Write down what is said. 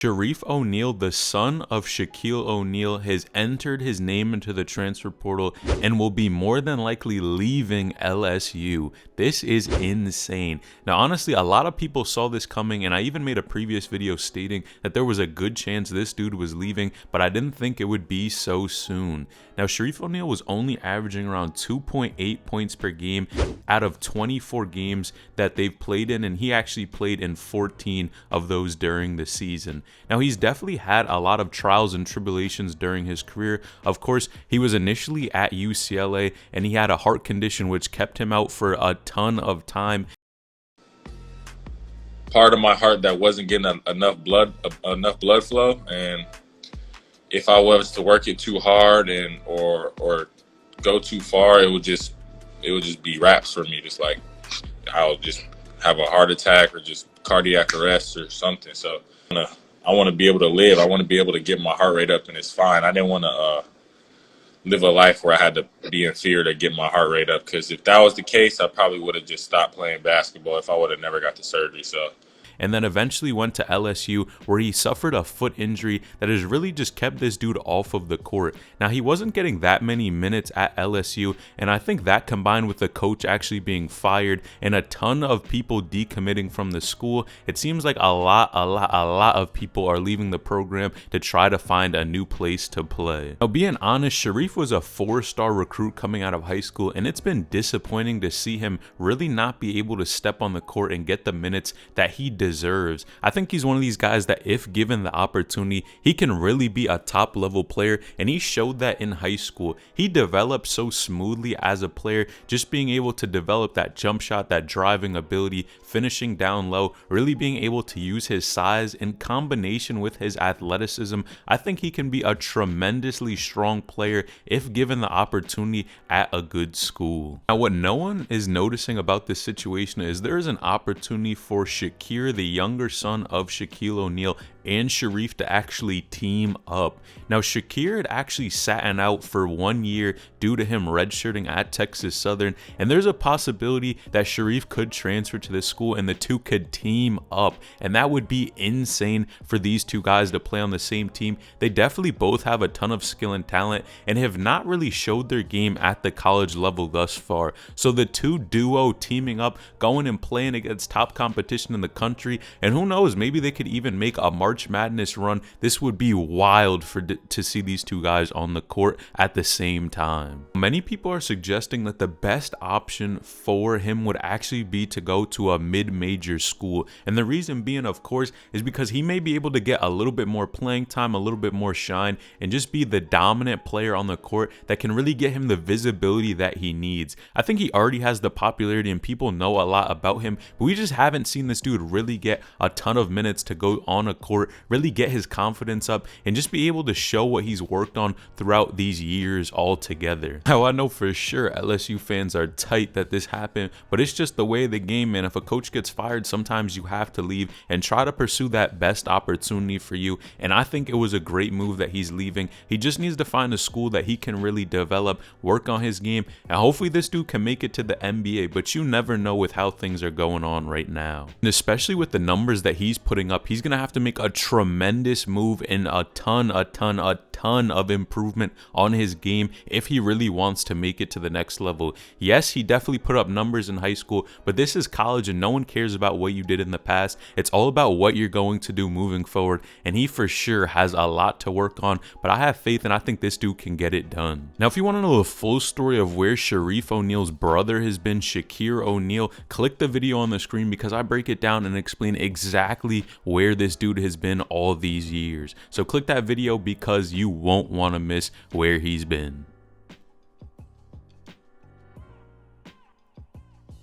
Shareef O'Neal, the son of Shaquille O'Neal, has entered his name into the transfer portal and will be more than likely leaving LSU. This is insane. Now, honestly, a lot of people saw this coming, and I even made a previous video stating that there was a good chance this dude was leaving, but I didn't think it would be so soon. Now, Shareef O'Neal was only averaging around 2.8 points per game out of 24 games that they've played in, and he actually played in 14 of those during the season. Now, he's definitely had a lot of trials and tribulations during his career. Of course, he was initially at UCLA, and he had a heart condition which kept him out for a ton of time. Part of my heart that wasn't getting enough blood flow, and if I was to work it too hard or go too far, it would just be wraps for me. Just like I'll just have a heart attack or just cardiac arrest or something. So I want to be able to live. I want to be able to get my heart rate up, and it's fine. I didn't want to live a life where I had to be in fear to get my heart rate up, because if that was the case, I probably would have just stopped playing basketball if I would have never got the surgery. So. And then eventually went to LSU, where he suffered a foot injury that has really just kept this dude off of the court. Now, he wasn't getting that many minutes at LSU, and I think that combined with the coach actually being fired and a ton of people decommitting from the school, it seems like a lot of people are leaving the program to try to find a new place to play. Now, being honest, Shareef was a 4-star recruit coming out of high school, and it's been disappointing to see him really not be able to step on the court and get the minutes that he deserves. I think he's one of these guys that if given the opportunity, he can really be a top level player, and he showed that in high school. He developed so smoothly as a player, just being able to develop that jump shot, that driving ability, finishing down low, really being able to use his size in combination with his athleticism. I think he can be a tremendously strong player if given the opportunity at a good school. Now, what no one is noticing about this situation is there is an opportunity for Shakir, the younger son of Shaquille O'Neal, and Shareef to actually team up. Now, Shakir had actually sat out for 1 year due to him redshirting at Texas Southern, and there's a possibility that Shareef could transfer to this school and the two could team up, and that would be insane for these two guys to play on the same team. They definitely both have a ton of skill and talent and have not really showed their game at the college level thus far. So the two duo teaming up, going and playing against top competition in the country, and who knows, maybe they could even make a March Madness run. This would be wild to see these two guys on the court at the same time. Many people are suggesting that the best option for him would actually be to go to a mid-major school, and the reason being, of course, is because he may be able to get a little bit more playing time, a little bit more shine, and just be the dominant player on the court that can really get him the visibility that he needs. I think he already has the popularity and people know a lot about him, but we just haven't seen this dude really get a ton of minutes to go on a court, really get his confidence up, and just be able to show what he's worked on throughout these years all together. Now, I know for sure LSU fans are tight that this happened, but it's just the way of the game, man. If a coach gets fired, sometimes you have to leave and try to pursue that best opportunity for you, and I think it was a great move that he's leaving. He just needs to find a school that he can really develop, work on his game, and hopefully this dude can make it to the NBA, but you never know with how things are going on right now. And especially with the numbers that he's putting up, he's going to have to make a tremendous move and a ton of improvement on his game if he really wants to make it to the next level. Yes, he definitely put up numbers in high school, but this is college and no one cares about what you did in the past. It's all about what you're going to do moving forward, and he for sure has a lot to work on, but I have faith and I think this dude can get it done. Now, if you want to know the full story of where Shareef O'Neal's brother has been, Shakir O'Neal, click the video on the screen because I break it down and explain exactly where this dude has been all these years. So click that video because you won't want to miss where he's been.